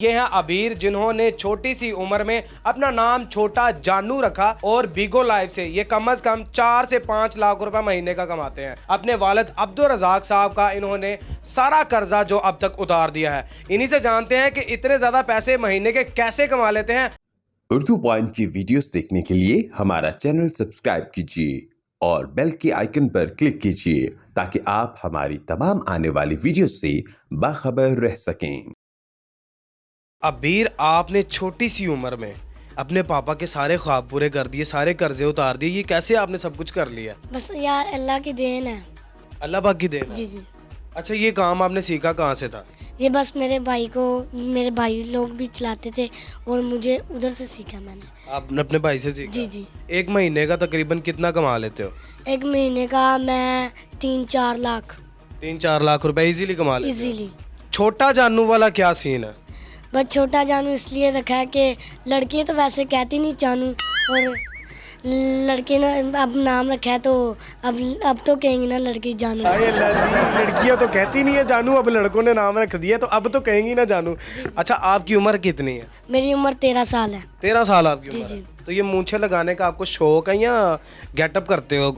ये हैं अबीर, जिन्होंने छोटी सी उम्र में अपना नाम छोटा जानू रखा और बिगो लाइफ से ये कम से कम 4 से 5 लाख रुपए महीने का कमाते हैं। अपने वालिद अब्दुल रज़ाक साहब का इन्होंने सारा कर्जा जो अब तक उतार दिया है। इन्हीं से जानते हैं कि इतने ज्यादा पैसे महीने के कैसे कमा लेते हैं। उर्दू पॉइंट की वीडियोस देखने के लिए हमारा चैनल सब्सक्राइब कीजिए और बेल के आइकन पर क्लिक कीजिए ताकि आप हमारी तमाम आने वाली वीडियो से बाखबर रह सकें। अबीर, आपने छोटी सी उम्र में अपने पापा के सारे ख्वाब पूरे कर दिए, सारे कर्जे उतार दिए, ये कैसे आपने सब कुछ कर लिया? बस यार अल्लाह की देन है। अल्लाह पाक की देन है। जी जी। अच्छा, ये काम आपने सीखा कहाँ से था? ये बस मेरे भाई लोग भी चलाते थे और मुझे उधर से सीखा मैंने। आपने अपने भाई से सीखा? जी जी। एक महीने का तकरीबन कितना कमा लेते हो? एक महीने का मैं 3-4 लाख 3-4 लाख रुपए इजीली कमा लेते हो? इजीली। छोटा जानू वाला क्या सीन है? बस छोटा जानू इसलिए रखा है कि लड़की तो वैसे कहती नहीं जानू, और लड़के ने अब नाम रखा है तो अब तो कहेंगे ना लड़की जानू। हाय अल्लाह जी, लड़कियां तो कहती नहीं है जानू, अब लड़कों ने नाम रख दिया तो अब तो कहेंगी ना जानू। अच्छा, आपकी उम्र कितनी है? मेरी उम्र 13 साल है। 13 साल आपकी जी उम्र है। जी। तो ये मूंछें लगाने का आपको शौक है या गेटअप करते हो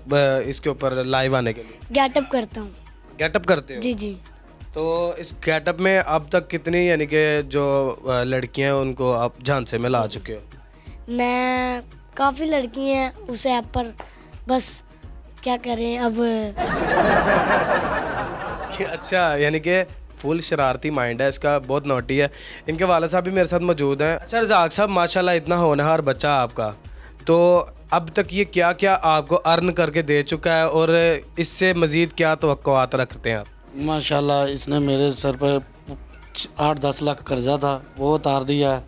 इसके ऊपर लाइव आने के लिए? गेटअप करता हूँ। गेटअप करते हो? जी जी। तो इस गेटअप में अब तक कितनी यानी कि जो लड़कियां हैं उनको आप झांसे में ला चुके हो? मैं काफ़ी लड़की हैं उस ऐप पर, बस क्या करें अब। अच्छा, यानी कि फुल शरारती माइंड है इसका, बहुत नोटी है। इनके वालिद साहब भी मेरे साथ मौजूद हैं। अच्छा रज़ाक साहब, माशाल्लाह इतना होनहार बच्चा आपका, तो अब तक ये क्या क्या आपको अर्न करके दे चुका है और इससे मज़ीद क्या तवक्कुआत रखते हैं आप? माशाल्लाह इसने मेरे सर पर 8-10 लाख कर्जा था, वो उतार दिया है।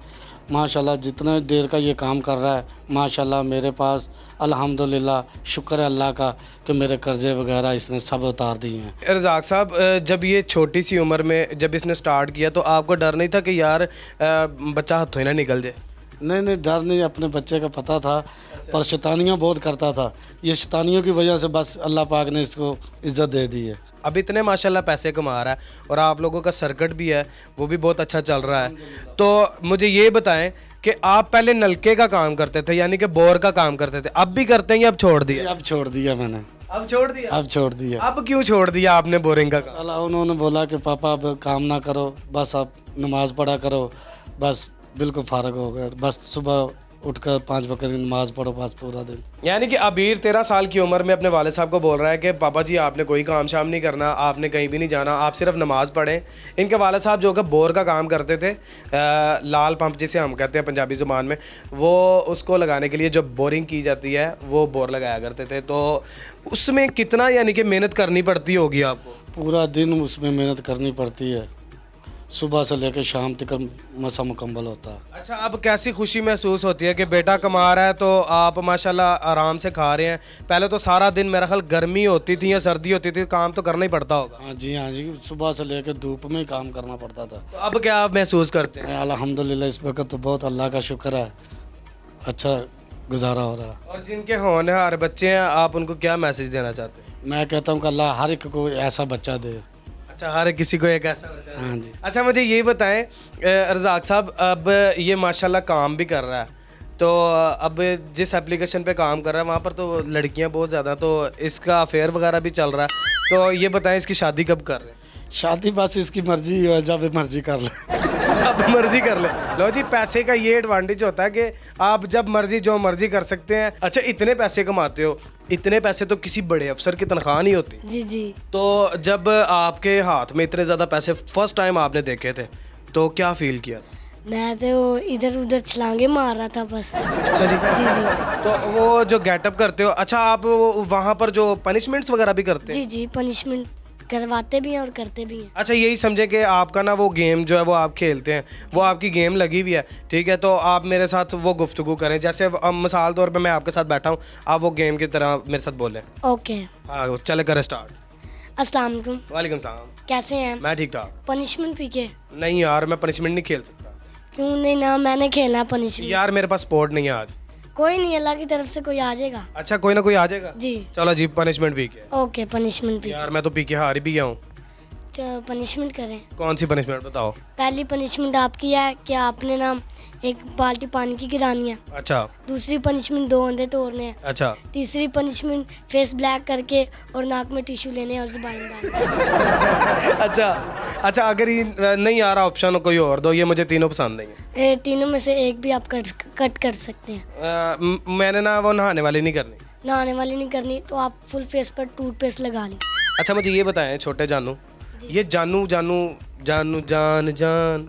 माशाल्लाह जितने देर का ये काम कर रहा है, माशाल्लाह मेरे पास अल्हम्दुलिल्लाह शुक्र है अल्लाह का कि मेरे कर्जे वगैरह इसने सब उतार दिए हैं। रज़ाक साहब, जब ये छोटी सी उम्र में जब इसने स्टार्ट किया तो आपको डर नहीं था कि यार बच्चा हाथों ही ना निकल जाए? नहीं, डर नहीं, अपने बच्चे का पता था, पर शैतानियाँ बहुत करता था। ये शैतानियों की वजह से बस अल्लाह पाक ने इसको इज़्ज़त दे दी है। अब इतने माशाल्लाह पैसे कमा रहा है और आप लोगों का सर्किट भी है, वो भी बहुत अच्छा चल रहा है। तो मुझे ये बताएं कि आप पहले नलके का काम करते थे, यानी कि बोर का काम करते थे, अब भी करते हैं या अब छोड़ दिया? अब छोड़ दिया मैंने। अब छोड़ दिया? अब छोड़ दिया। अब क्यों छोड़ दिया आपने बोरिंग का काम? साला उन्होंने बोला कि पापा अब काम ना करो, बस आप नमाज़ पढ़ा करो, बस बिल्कुल फारग हो गए। बस सुबह उठकर 5 वक्त की नमाज पढ़ो बस पूरा दिन। यानी कि अबीर 13 साल की उम्र में अपने वालिद साहब को बोल रहा है कि पापा जी आपने कोई काम शाम नहीं करना, आपने कहीं भी नहीं जाना, आप सिर्फ नमाज पढ़ें। इनके वालिद साहब जो कि बोर का काम करते थे, लाल पंप जिसे हम कहते हैं पंजाबी ज़ुबान में, वो उसको लगाने के लिए जो बोरिंग की जाती है वो बोर लगाया करते थे। तो उसमें कितना यानी कि मेहनत करनी पड़ती होगी आपको? पूरा दिन उसमें मेहनत करनी पड़ती है, सुबह से लेकर शाम तक मसा मुकम्मल होता है। अच्छा, अब कैसी खुशी महसूस होती है कि बेटा कमा रहा है तो आप माशाल्लाह आराम से खा रहे हैं? पहले तो सारा दिन मेरा ख्याल गर्मी होती थी या सर्दी होती थी, काम तो करना ही पड़ता होगा। हाँ जी, सुबह से लेकर धूप में ही काम करना पड़ता था। तो अब क्या आप महसूस करते हैं? अल्हम्दुलिल्लाह इस वक्त तो बहुत अल्लाह का शुक्र है, अच्छा गुजारा हो रहा है। और जिनके होनहार बच्चे हैं, आप उनको क्या मैसेज देना चाहते हैं? मैं कहता हूँ कि अल्लाह हर एक को ऐसा बच्चा दे। अच्छा, हर किसी को एक ऐसा बच्चा है। हाँ जी। अच्छा, मुझे ये बताएं रज़ाक साहब, अब ये माशाल्लाह काम भी कर रहा है, तो अब जिस एप्लीकेशन पे काम कर रहा है वहाँ पर तो लड़कियाँ बहुत ज़्यादा, तो इसका अफेयर वगैरह भी चल रहा है, तो ये बताएं इसकी शादी कब कर रहे हैं? शादी बस इसकी मर्जी है, जब मर्जी कर ले। जब मर्जी कर ले। लो जी, पैसे का ये एडवांटेज होता है कि आप जब मर्जी जो मर्जी कर सकते हैं। अच्छा, इतने पैसे कमाते हो, इतने पैसे तो किसी बड़े अफसर की तनख्वाह नहीं होती। जी जी। तो जब आपके हाथ में इतने ज़्यादा पैसे फर्स्ट टाइम आपने देखे थे तो क्या फील किया था? मैं तो इधर उधर छलांगे मार रहा था बस। अच्छा जी। जी जी। तो वो जो गेटअप करते हो, अच्छा आप वहाँ पर जो पनिशमेंट्स वगैरह भी करते हैं? जी जी, पनिशमेंट करवाते भी हैं और करते भी हैं। अच्छा, यही समझे कि आपका ना वो गेम जो है वो आप खेलते हैं, वो आपकी गेम लगी हुई है, ठीक है? तो आप मेरे साथ वो गुफ्तगू करें, जैसे मिसाल तौर पे मैं आपके साथ बैठा हूँ, आप वो गेम की तरह मेरे साथ बोलें। ओके। हाँ, चले करें स्टार्ट। अस्सलाम वालेकुम। वालेकुम सलाम। कैसे हैं? मैं ठीक ठाक। पनिशमेंट पी के? नहीं यार, मैं पनिशमेंट नहीं खेल सकता। क्यों नहीं ना, मैंने खेला है पनिशमेंट। यार मेरे पास स्पोर्ट नहीं है आज। कोई नहीं, अल्लाह की तरफ से कोई आ जाएगा। अच्छा, कोई ना कोई आ जाएगा। जी। चलो जी, पनिशमेंट पी के। ओके, पनिशमेंट पी के। यार मैं तो पी के हार ही भी गया हूँ। पनिशमेंट करें। कौन सी पनिशमेंट बताओ? पहली पनिशमेंट आपकी है कि आपने ना एक बाल्टी पानी की गिरानी है। अच्छा दूसरी पनिशमेंट 2 अंडे तोड़ने हैं। अच्छा तीसरी पनिशमेंट फेस ब्लैक करके और नाक में टिश्यू लेने और जुबान डालने। अच्छा अच्छा, अगर ये नहीं आ रहा ऑप्शन कोई और दो, ये मुझे तीनों पसंद नहीं है। तीनों में से एक भी आप कट कर सकते हैं। मैंने ना वो नहाने वाली नहीं करनी। नहाने वाली नहीं करनी तो आप फुल फेस पर टूथपेस्ट लगा लें। अच्छा मुझे ये बताएं छोटे जानू, ये जानू जानू जानू जान जान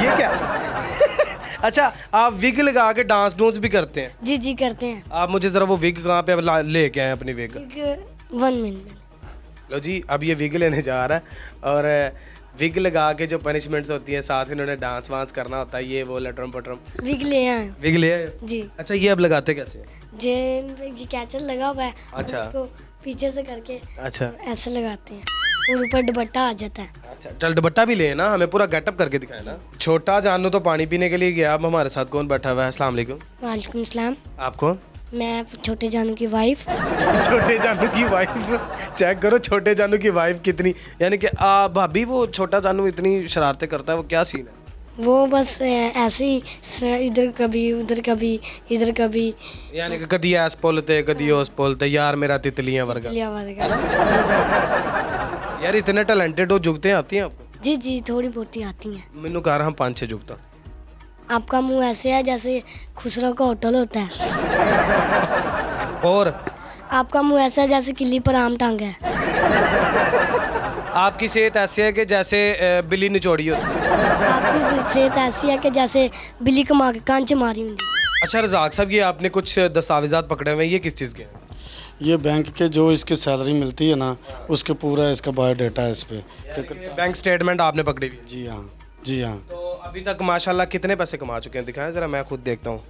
ये क्या? अच्छा आप विग लगा के डांस डूंस भी करते हैं? जी जी करते हैं। आप मुझे ज़रा वो विग कहाँ पे अब लेके आए अपनी विग? 1 मिनट। लो जी अब ये विग लेने जा रहा है और विग लगा के जो पनिशमेंट्स होती हैं साथ इन्होंने डांस वांस करना होता है, ये वो लटरम पटरम। विग ले आए। विग ले आए? जी। अच्छा ये अब लगाते कैसे हैं? ये कैचर लगा हुआ है। अच्छा। उसको पीछे से करके अच्छा ऐसे लगाते हैं और ऊपर दुपट्टा आ जाता है। अच्छा चल दुपट्टा भी ले ना, हमें पूरा गेटअप करके दिखाए ना। छोटा जानू तो पानी पीने के लिए गया, अब हमारे साथ कौन बैठा हुआ है? अस्सलाम वालेकुम। वालेकुम सलाम। आप कौन? मैं छोटे जानू की वाइफ। छोटे जानू की वाइफ? चेक करो छोटे जानू की वाइफ कितनी, यानी कि भाभी वो छोटा जानू इतनी शरारतें करता है, वो क्या सीन है? वो बस ऐसे ही इधर कभी उधर कभी इधर कभी यानी कि कदी ऐस बोलते कदी ओस बोलते, यार मेरा तितलियां वर्गा। लिया वर्गा। यार इतने टैलेंटेड हो, जुगते आती हैं आपको? जी जी थोड़ी बहुत ही आती हैं। मैनू कह रहा हम 5-6 जुगता। आपका मुंह ऐसे है जैसे खुसरो का होटल होता है। और आपका मुंह ऐसा है जैसे किले पर आम टांगा है। आपकी सेहत ऐसी है कि जैसे बिल्ली निचोड़ी होती है। आपकी सेहत ऐसी है कि जैसे बिल्ली कमा के कांच मारी हुई। अच्छा रज़ाक साहब, ये आपने कुछ दस्तावेजात पकड़े हुए हैं, ये किस चीज़ के हैं? ये बैंक के जो इसकी सैलरी मिलती है ना, उसके पूरा इसका बायोडाटा है इस पे। बैंक स्टेटमेंट आपने पकड़ी हुई है? जी हाँ, जी हाँ। तो अभी तक माशाल्लाह कितने पैसे कमा चुके हैं? दिखाएं ज़रा, मैं खुद देखता हूँ।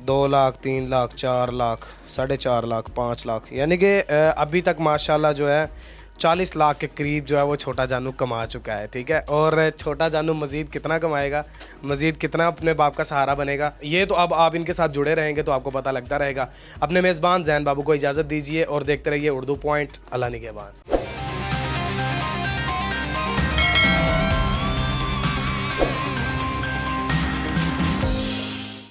2 लाख, 3 लाख, 4 लाख, 4.5 लाख, 5 लाख, यानी कि अभी तक माशाल्लाह जो है 40 लाख के करीब जो है वो छोटा जानू कमा चुका है। ठीक है, और छोटा जानू मज़ीद कितना कमाएगा, मज़ीद कितना अपने बाप का सहारा बनेगा, ये तो अब आप इनके साथ जुड़े रहेंगे तो आपको पता लगता रहेगा। अपने मेज़बान ज़ैन बाबू को इजाज़त दीजिए और देखते रहिए उर्दू पॉइंट। अल्लाह निगहबान।